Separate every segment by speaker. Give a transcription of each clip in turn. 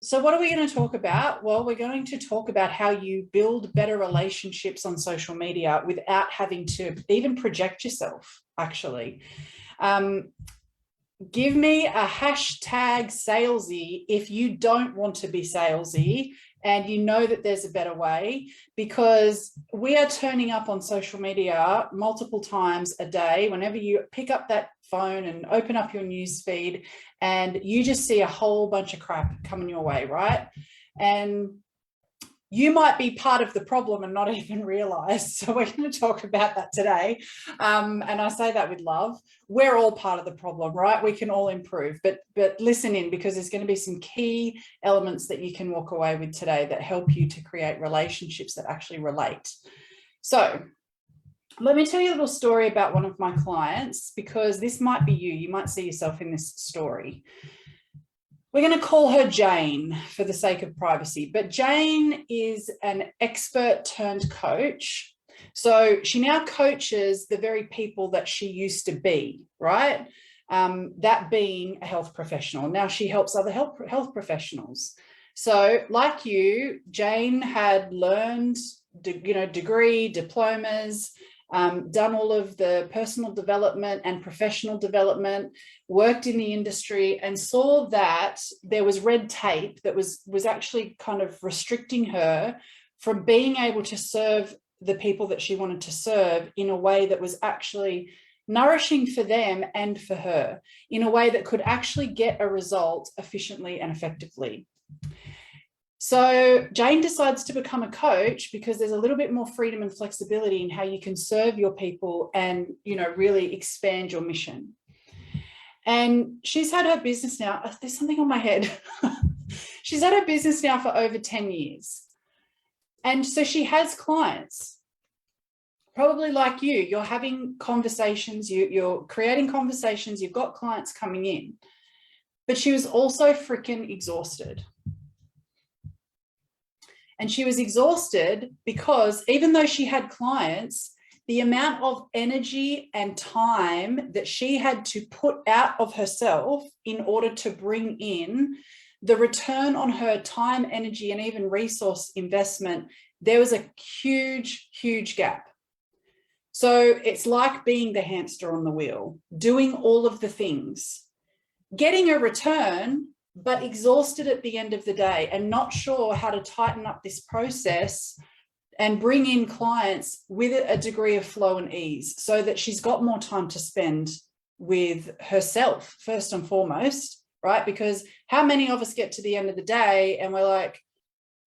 Speaker 1: So what are we going to talk about? Well, we're going to talk about how you build better relationships on social media without having to even project yourself, actually. Give me a hashtag salesy if you don't want to be salesy and you know that there's a better way, because we are turning up on social media multiple times a day. Whenever you pick up that phone and open up your news feed, and you just see a whole bunch of crap coming your way, right? And you might be part of the problem and not even realize. So we're going to talk about that today. And I say that with love. We're all part of the problem, right? We can all improve, but listen in, because there's going to be some key elements that you can walk away with today that help you to create relationships that actually relate. So let me tell you a little story about one of my clients, because this might be you. You might see yourself in this story. We're going to call her Jane for the sake of privacy, but Jane is an expert turned coach. So she now coaches the very people that she used to be, right? That being a health professional. Now she helps other health professionals. So like you, Jane had learned, degree, diplomas, done all of the personal development and professional development, worked in the industry, and saw that there was red tape that was actually kind of restricting her from being able to serve the people that she wanted to serve in a way that was actually nourishing for them and for her, in a way that could actually get a result efficiently and effectively. So Jane decides to become a coach because there's a little bit more freedom and flexibility in how you can serve your people and, really expand your mission. And she's had her business now. There's something on my head. She's had her business now for over 10 years. And so she has clients, probably like you. You're having conversations, you're creating conversations, you've got clients coming in. But she was also freaking exhausted. And she was exhausted because even though she had clients, the amount of energy and time that she had to put out of herself in order to bring in the return on her time, energy, and even resource investment, there was a huge, huge gap. So it's like being the hamster on the wheel, doing all of the things, getting a return, but exhausted at the end of the day and not sure how to tighten up this process and bring in clients with a degree of flow and ease so that she's got more time to spend with herself, first and foremost, right? Because how many of us get to the end of the day and we're like,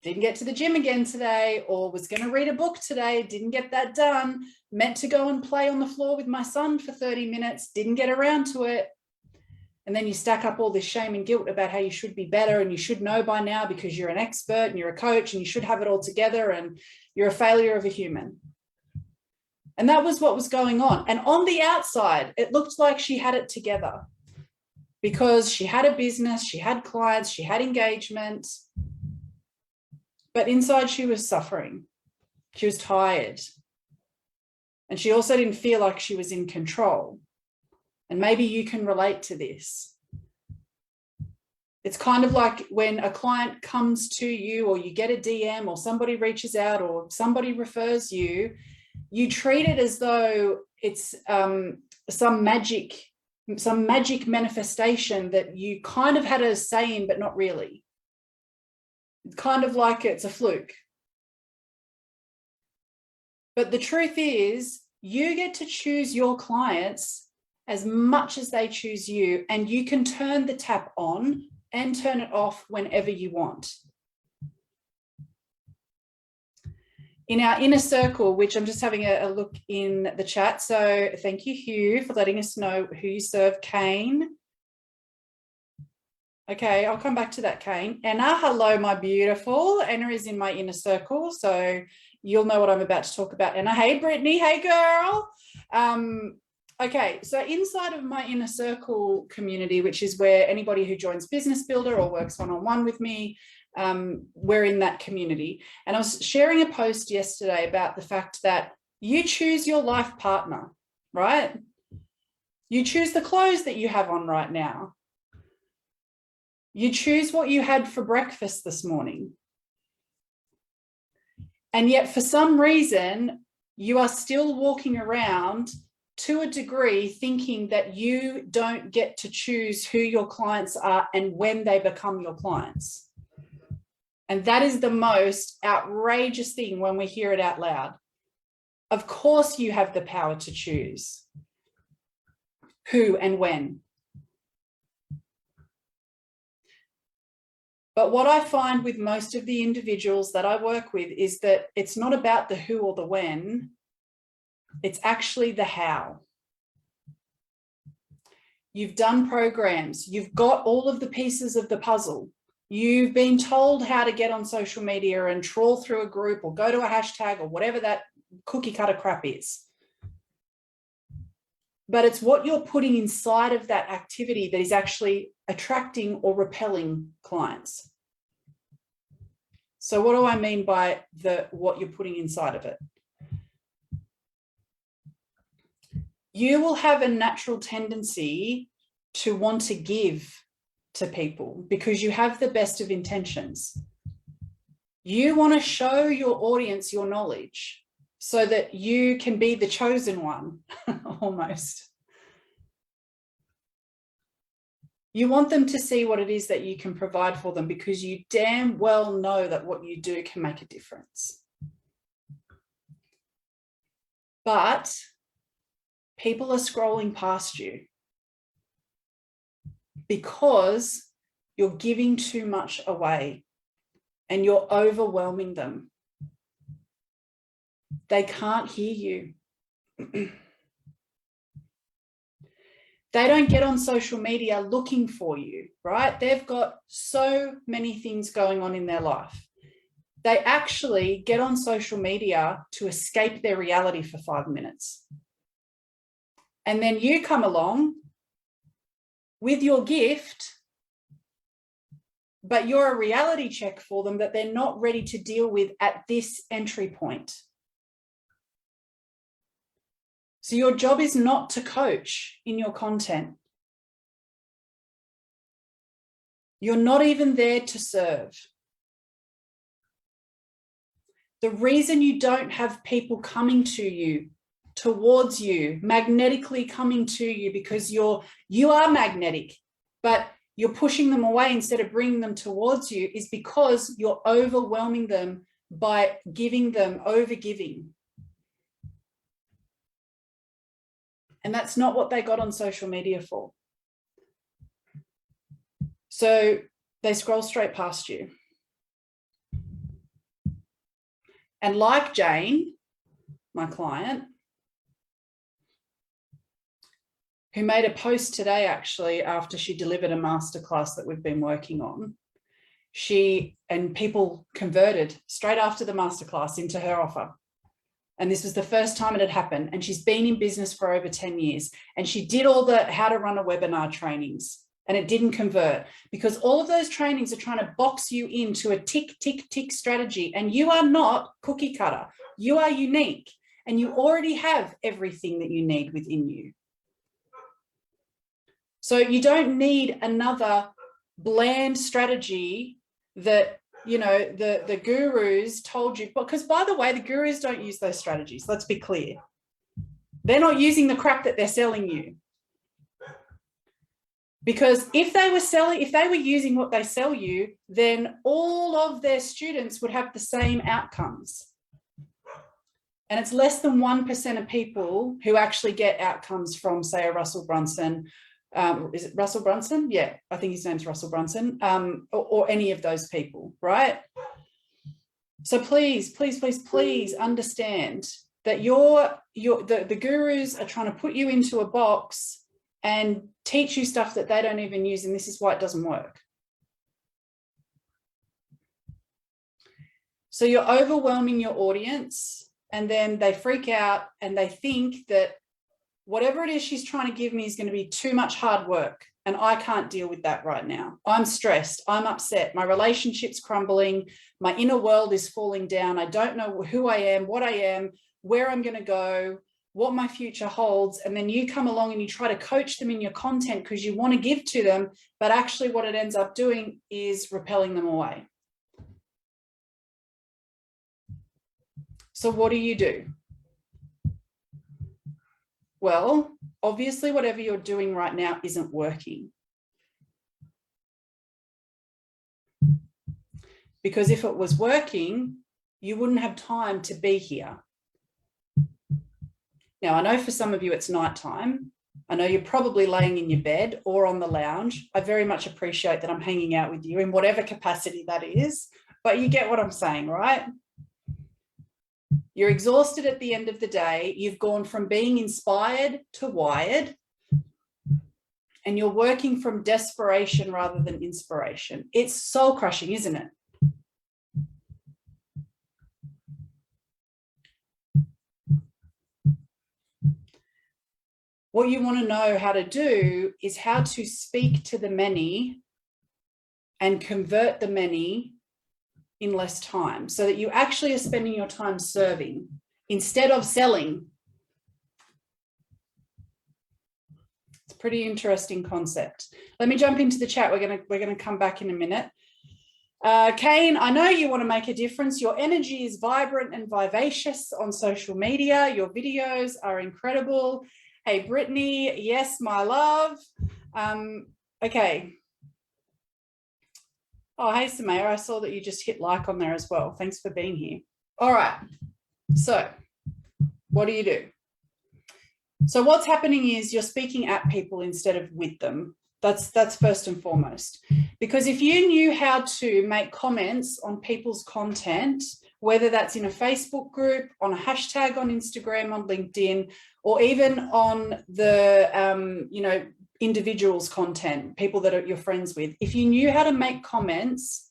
Speaker 1: didn't get to the gym again today, or was going to read a book today, didn't get that done, meant to go and play on the floor with my son for 30 minutes, didn't get around to it. And then you stack up all this shame and guilt about how you should be better and you should know by now because you're an expert and you're a coach and you should have it all together and you're a failure of a human. And that was what was going on. And on the outside, it looked like she had it together because she had a business, she had clients, she had engagement. But inside she was suffering. She was tired. And she also didn't feel like she was in control. And maybe you can relate to this. It's kind of like when a client comes to you or you get a DM or somebody reaches out or somebody refers you, you treat it as though it's some magic manifestation that you kind of had a say in, but not really. It's kind of like it's a fluke. But the truth is, you get to choose your clients as much as they choose you, and you can turn the tap on and turn it off whenever you want. In our inner circle, which I'm just having a look in the chat. So thank you, Hugh, for letting us know who you serve. Kane. Okay, I'll come back to that, Kane. Anna, hello, my beautiful. Anna is in my inner circle, so you'll know what I'm about to talk about. Anna, hey, Brittany, hey, girl. Okay, so inside of my inner circle community, which is where anybody who joins Business Builder or works one-on-one with me, we're in that community. And I was sharing a post yesterday about the fact that you choose your life partner, right? You choose the clothes that you have on right now. You choose what you had for breakfast this morning. And yet for some reason, you are still walking around to a degree thinking that you don't get to choose who your clients are and when they become your clients. And that is the most outrageous thing when we hear it out loud. Of course you have the power to choose who and when. But what I find with most of the individuals that I work with is that it's not about the who or the when, it's actually the how. You've done programs, you've got all of the pieces of the puzzle. You've been told how to get on social media and trawl through a group or go to a hashtag or whatever that cookie cutter crap is. But it's what you're putting inside of that activity that is actually attracting or repelling clients. So what do I mean by what you're putting inside of it? You will have a natural tendency to want to give to people because you have the best of intentions. You want to show your audience your knowledge so that you can be the chosen one, almost. You want them to see what it is that you can provide for them because you damn well know that what you do can make a difference. But people are scrolling past you because you're giving too much away and you're overwhelming them. They can't hear you. They don't get on social media looking for you, right? They've got so many things going on in their life. They actually get on social media to escape their reality for 5 minutes. And then you come along with your gift, but you're a reality check for them that they're not ready to deal with at this entry point. So your job is not to coach in your content. You're not even there to serve. The reason you don't have people coming to you, towards you, magnetically coming to you, because you are magnetic, but you're pushing them away instead of bringing them towards you, is because you're overwhelming them by giving them, overgiving. And that's not what they got on social media for. So they scroll straight past you. And like Jane, my client, who made a post today, actually, after she delivered a masterclass that we've been working on, and people converted straight after the masterclass into her offer. And this was the first time it had happened. And she's been in business for over 10 years. And she did all the how to run a webinar trainings, and it didn't convert because all of those trainings are trying to box you into a tick, tick, tick strategy. And you are not cookie cutter. You are unique and you already have everything that you need within you. So you don't need another bland strategy that, you know, the gurus told you, because by the way, the gurus don't use those strategies. Let's be clear. They're not using the crap that they're selling you. Because if they were using what they sell you, then all of their students would have the same outcomes. And it's less than 1% of people who actually get outcomes from, say, a Russell Brunson. Is it Russell Brunson? Yeah, I think his name's Russell Brunson, or any of those people, right? So please, please, please, please understand that the gurus are trying to put you into a box and teach you stuff that they don't even use, and this is why it doesn't work. So you're overwhelming your audience, and then they freak out and they think that whatever it is she's trying to give me is going to be too much hard work, and I can't deal with that right now. I'm stressed. I'm upset. My relationship's crumbling. My inner world is falling down. I don't know who I am, what I am, where I'm going to go. what my future holds, and then you come along and you try to coach them in your content because you want to give to them, but actually what it ends up doing is repelling them away. So what do? Well, obviously whatever you're doing right now isn't working. Because if it was working, you wouldn't have time to be here. Now, I know for some of you it's nighttime. I know you're probably laying in your bed or on the lounge. I very much appreciate that I'm hanging out with you in whatever capacity that is, but you get what I'm saying, right? You're exhausted at the end of the day. You've gone from being inspired to wired, and you're working from desperation rather than inspiration. It's soul crushing, isn't it? What you want to know how to do is how to speak to the many and convert the many in less time, so that you actually are spending your time serving instead of selling. It's a pretty interesting concept. Let me jump into the chat. We're gonna come back in a minute. Kane, I know you want to make a difference. Your energy is vibrant and vivacious on social media. Your videos are incredible. Hey, Brittany, yes, my love. Okay. Oh, hey, Samaya, I saw that you just hit like on there as well. Thanks for being here. All right. So what do? So what's happening is you're speaking at people instead of with them. That's first and foremost. Because if you knew how to make comments on people's content, whether that's in a Facebook group, on a hashtag on Instagram, on LinkedIn, or even on the, individuals' content, people that you're friends with, if you knew how to make comments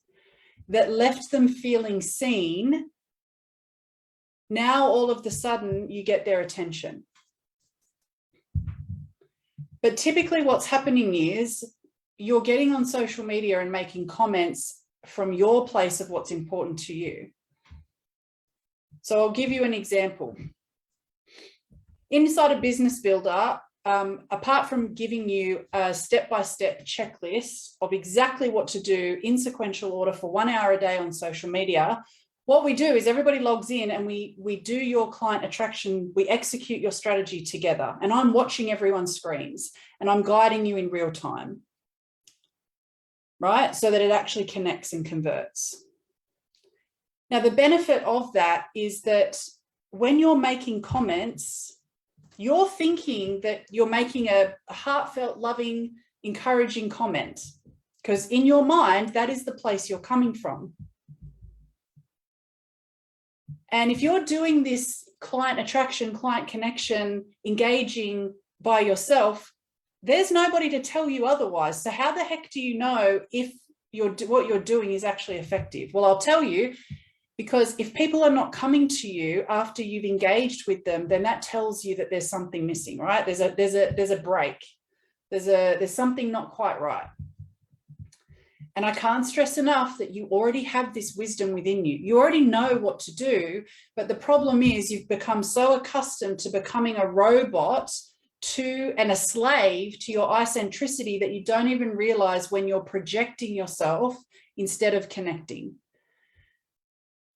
Speaker 1: that left them feeling seen, now all of a sudden you get their attention. But typically what's happening is you're getting on social media and making comments from your place of what's important to you. So I'll give you an example. Inside a Business Builder, apart from giving you a step-by-step checklist of exactly what to do in sequential order for 1 hour a day on social media, what we do is everybody logs in and we do your client attraction, we execute your strategy together. And I'm watching everyone's screens and I'm guiding you in real time, right? So that it actually connects and converts. Now, the benefit of that is that when you're making comments, you're thinking that you're making a heartfelt, loving, encouraging comment, because in your mind, that is the place you're coming from. And if you're doing this client attraction, client connection, engaging by yourself, there's nobody to tell you otherwise. So how the heck do you know if what you're doing is actually effective? Well, I'll tell you, because if people are not coming to you after you've engaged with them, then that tells you that there's something missing, right? There's a break. There's something not quite right. And I can't stress enough that you already have this wisdom within you. You already know what to do, but the problem is you've become so accustomed to becoming a robot and a slave to your eye-centricity that you don't even realize when you're projecting yourself instead of connecting.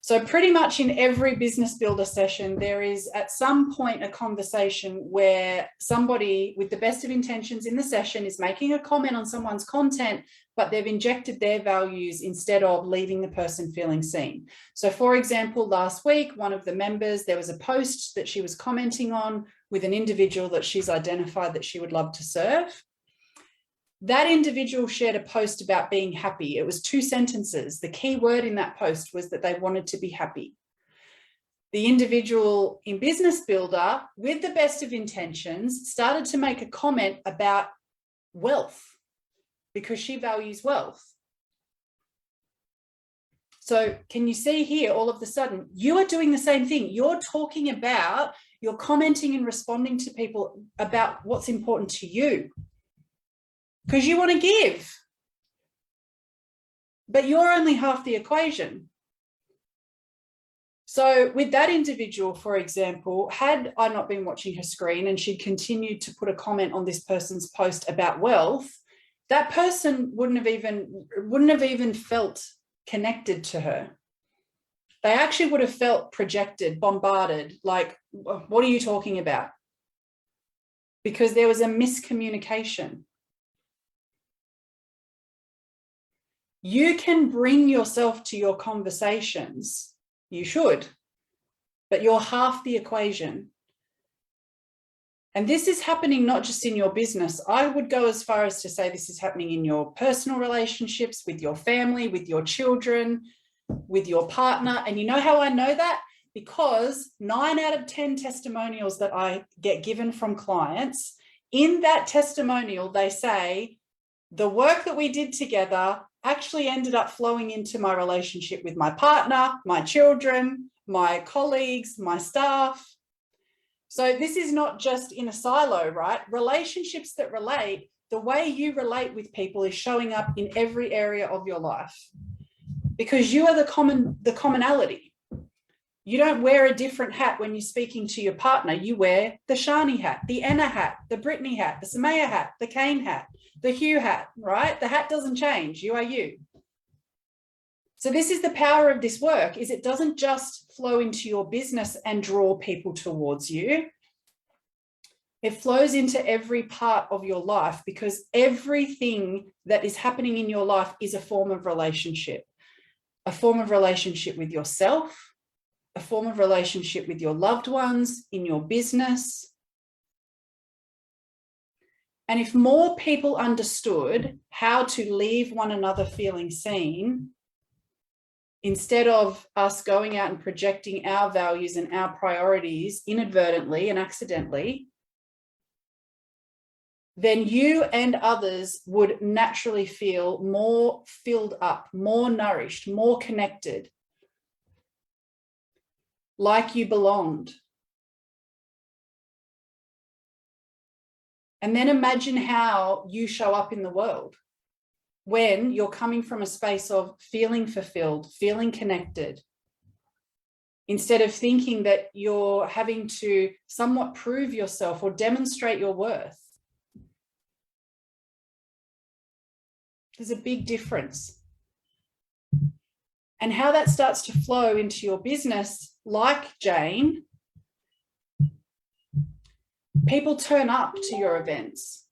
Speaker 1: So pretty much in every Business Builder session, there is at some point a conversation where somebody with the best of intentions in the session is making a comment on someone's content, but they've injected their values instead of leaving the person feeling seen. So for example, last week, one of the members, there was a post that she was commenting on with an individual that she's identified that she would love to serve. That individual shared a post about being happy. It was 2 sentences. The key word in that post was that they wanted to be happy. The individual in Business Builder, with the best of intentions, started to make a comment about wealth because she values wealth. So can you see here, all of a sudden, you are doing the same thing. You're talking about, you're commenting and responding to people about what's important to you, because you want to give, but you're only half the equation. So with that individual, for example, had I not been watching her screen and she'd continued to put a comment on this person's post about wealth, that person wouldn't have even felt connected to her. They actually would have felt projected, bombarded, like, what are you talking about? Because there was a miscommunication. You can bring yourself to your conversations. You should, but you're half the equation. And this is happening not just in your business. I would go as far as to say this is happening in your personal relationships, with your family, with your children, with your partner. And you know how I know that? Because 9 out of 10 testimonials that I get given from clients, in that testimonial, they say, the work that we did together actually ended up flowing into my relationship with my partner, my children, my colleagues, my staff. So this is not just in a silo, right? Relationships that relate, the way you relate with people is showing up in every area of your life, because you are the commonality. You don't wear a different hat when you're speaking to your partner. You wear the Shani hat, the Anna hat, the Brittany hat, the Samaya hat, the Kane hat, the Hugh hat, right? The hat doesn't change. You are you. So this is the power of this work, is it doesn't just flow into your business and draw people towards you. It flows into every part of your life, because everything that is happening in your life is a form of relationship with yourself, a form of relationship with your loved ones, in your business. And if more people understood how to leave one another feeling seen, instead of us going out and projecting our values and our priorities inadvertently and accidentally, then you and others would naturally feel more filled up, more nourished, more connected, like you belonged. And then imagine how you show up in the world when you're coming from a space of feeling fulfilled, feeling connected, instead of thinking that you're having to somewhat prove yourself or demonstrate your worth. There's a big difference. And how that starts to flow into your business, like Jane, people turn up to your events,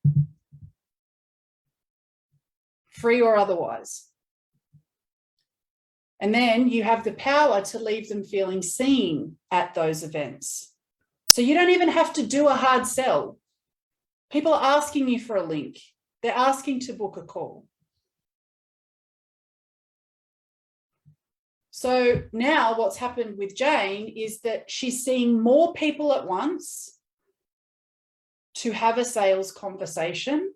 Speaker 1: free or otherwise. And then you have the power to leave them feeling seen at those events. So you don't even have to do a hard sell. People are asking you for a link. They're asking to book a call. So now what's happened with Jane is that she's seeing more people at once to have a sales conversation,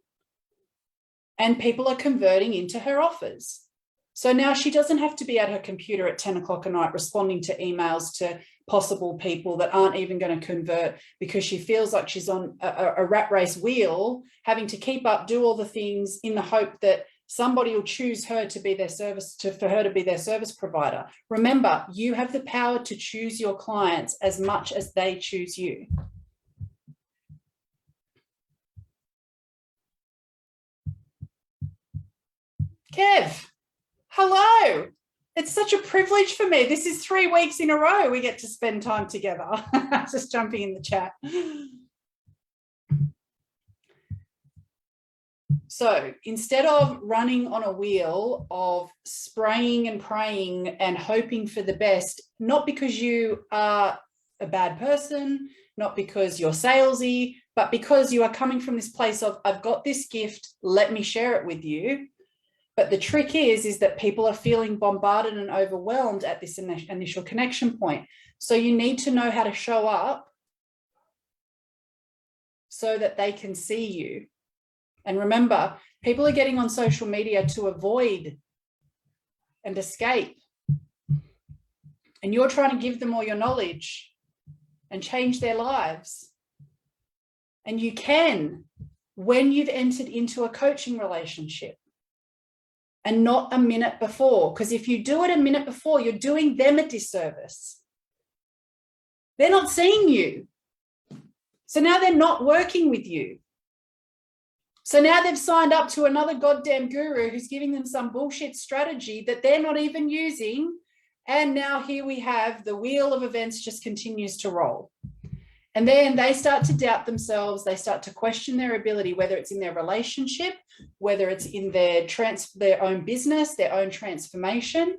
Speaker 1: and people are converting into her offers. So now she doesn't have to be at her computer at 10 o'clock at night responding to emails to possible people that aren't even going to convert, because she feels like she's on a rat race wheel, having to keep up, do all the things in the hope that somebody will choose her to be their for her to be their service provider. Remember, you have the power to choose your clients as much as they choose you. Kev, hello. It's such a privilege for me. This is 3 weeks in a row we get to spend time together. Just jumping in the chat. So instead of running on a wheel of spraying and praying and hoping for the best, not because you are a bad person, not because you're salesy, but because you are coming from this place of, I've got this gift, let me share it with you. But the trick is that people are feeling bombarded and overwhelmed at this initial connection point. So you need to know how to show up so that they can see you. And remember, people are getting on social media to avoid and escape. And you're trying to give them all your knowledge and change their lives. And you can, when you've entered into a coaching relationship, and not a minute before. Because if you do it a minute before, you're doing them a disservice. They're not seeing you. So now they're not working with you. So now they've signed up to another goddamn guru who's giving them some bullshit strategy that they're not even using. And now here we have the wheel of events just continues to roll. And then they start to doubt themselves. They start to question their ability, whether it's in their relationship, whether it's in their own business, their own transformation.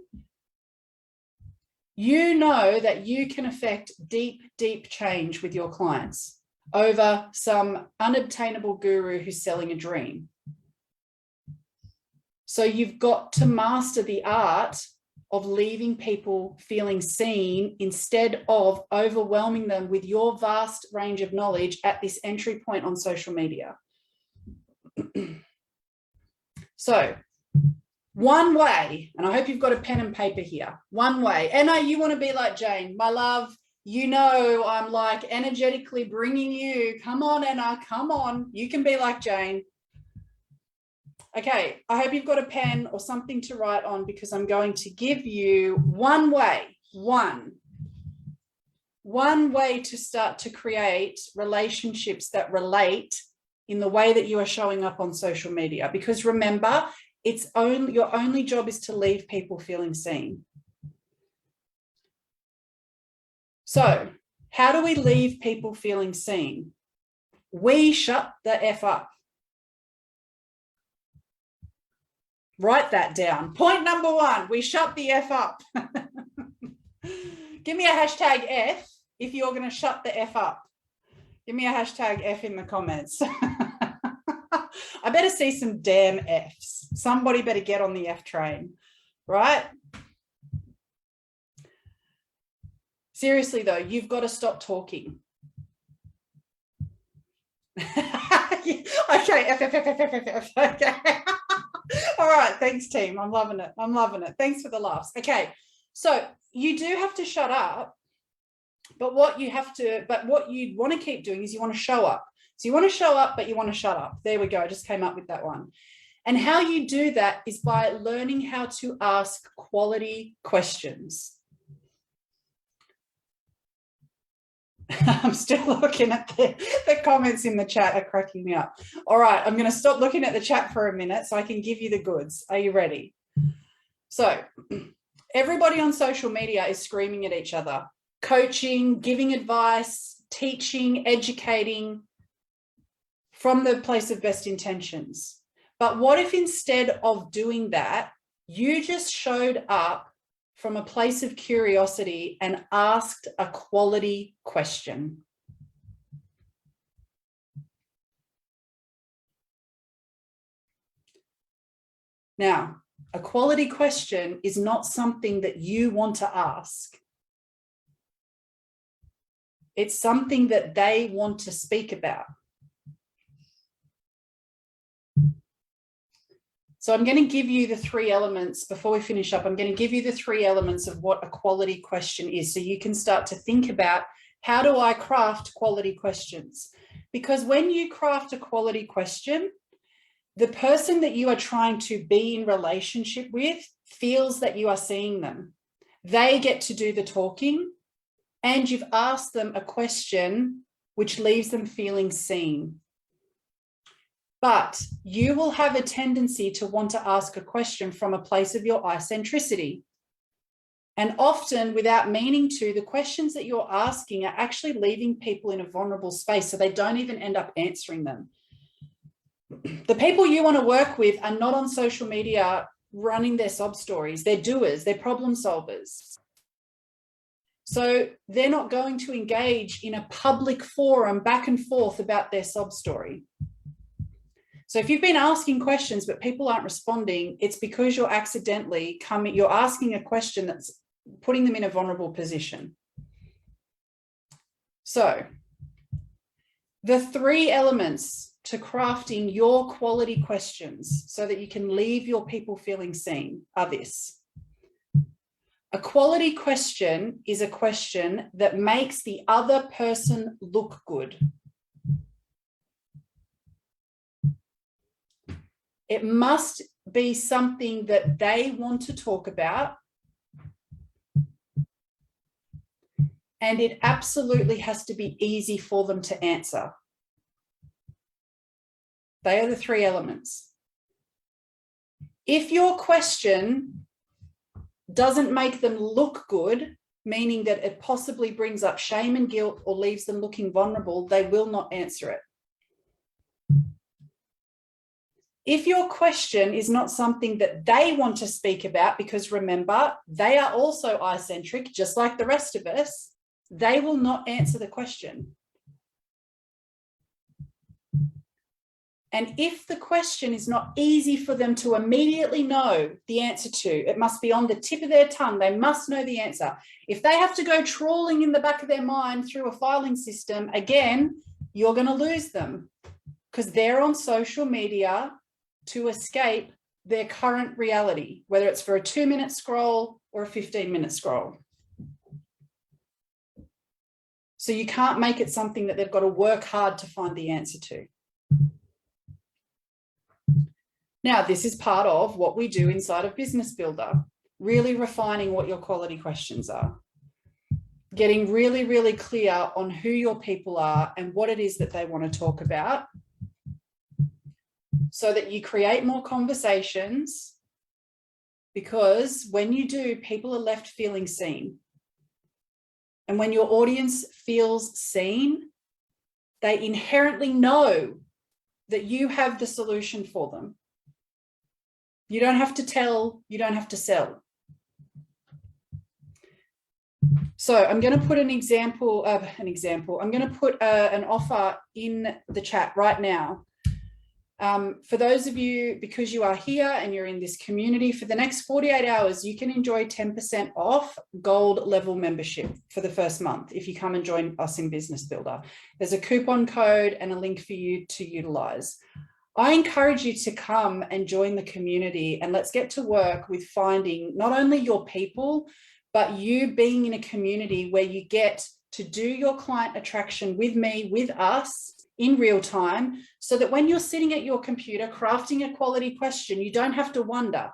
Speaker 1: You know that you can affect deep, deep change with your clients over some unobtainable guru who's selling a dream. So you've got to master the art of leaving people feeling seen instead of overwhelming them with your vast range of knowledge at this entry point on social media. So one way, and I hope you've got a pen and paper here, one way. Anna, you want to be like Jane, my love. You know, I'm like energetically bringing you. Come on, Anna, come on. You can be like Jane. Okay, I hope you've got a pen or something to write on, because I'm going to give you one way, one way to start to create relationships that relate in the way that you are showing up on social media. Because remember, your only job is to leave people feeling seen. So how do we leave people feeling seen? We shut the F up. Write that down. Point number one, we shut the F up. Give me a hashtag F if you're going to shut the F up. Give me a hashtag F in the comments. I better see some damn Fs. Somebody better get on the F train, right? Seriously though, you've got to stop talking. Okay, F. Okay. All right, thanks team. I'm loving it. I'm loving it. Thanks for the laughs. Okay, so you do have to shut up, but what you want to keep doing is you want to show up. So you want to show up, but you want to shut up. There we go. I just came up with that one. And how you do that is by learning how to ask quality questions. I'm still looking at the comments in the chat are cracking me up. All right, I'm going to stop looking at the chat for a minute so I can give you the goods. Are you ready? So everybody on social media is screaming at each other, coaching, giving advice, teaching, educating from the place of best intentions. But what if instead of doing that, you just showed up from a place of curiosity and asked a quality question? Now, a quality question is not something that you want to ask. It's something that they want to speak about. So I'm going to give you the three elements before we finish up. I'm going to give you the three elements of what a quality question is, so you can start to think about, how do I craft quality questions? Because when you craft a quality question, the person that you are trying to be in relationship with feels that you are seeing them. They get to do the talking, and you've asked them a question which leaves them feeling seen. But you will have a tendency to want to ask a question from a place of your eye-centricity. And often, without meaning to, the questions that you're asking are actually leaving people in a vulnerable space, so they don't even end up answering them. The people you want to work with are not on social media running their sob stories. They're doers, they're problem solvers. So they're not going to engage in a public forum back and forth about their sob story. So if you've been asking questions but people aren't responding, it's because you're you're asking a question that's putting them in a vulnerable position. So the three elements to crafting your quality questions so that you can leave your people feeling seen are this. A quality question is a question that makes the other person look good. It must be something that they want to talk about. And it absolutely has to be easy for them to answer. They are the 3 elements. If your question doesn't make them look good, meaning that it possibly brings up shame and guilt or leaves them looking vulnerable, they will not answer it. If your question is not something that they want to speak about, because remember, they are also I-centric, just like the rest of us, they will not answer the question. And if the question is not easy for them to immediately know the answer to, it must be on the tip of their tongue, they must know the answer. If they have to go trawling in the back of their mind through a filing system, again, you're going to lose them because they're on social media to escape their current reality, whether it's for a 2-minute scroll or a 15-minute scroll. So you can't make it something that they've got to work hard to find the answer to. Now, this is part of what we do inside of Business Builder, really refining what your quality questions are, getting really, really clear on who your people are and what it is that they want to talk about, so that you create more conversations, because when you do, people are left feeling seen. And when your audience feels seen, they inherently know that you have the solution for them. You don't have to tell, you don't have to sell. So I'm going to put an example. I'm going to put an offer in the chat right now. For those of you, because you are here and you're in this community, for the next 48 hours, you can enjoy 10% off gold level membership for the first month if you come and join us in Business Builder. There's a coupon code and a link for you to utilize. I encourage you to come and join the community, and let's get to work with finding not only your people, but you being in a community where you get to do your client attraction with me, with us, in real time, so that when you're sitting at your computer crafting a quality question, you don't have to wonder.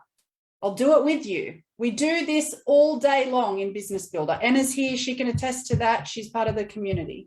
Speaker 1: I'll do it with you. We do this all day long in Business Builder. Anna's here, she can attest to that. She's part of the community.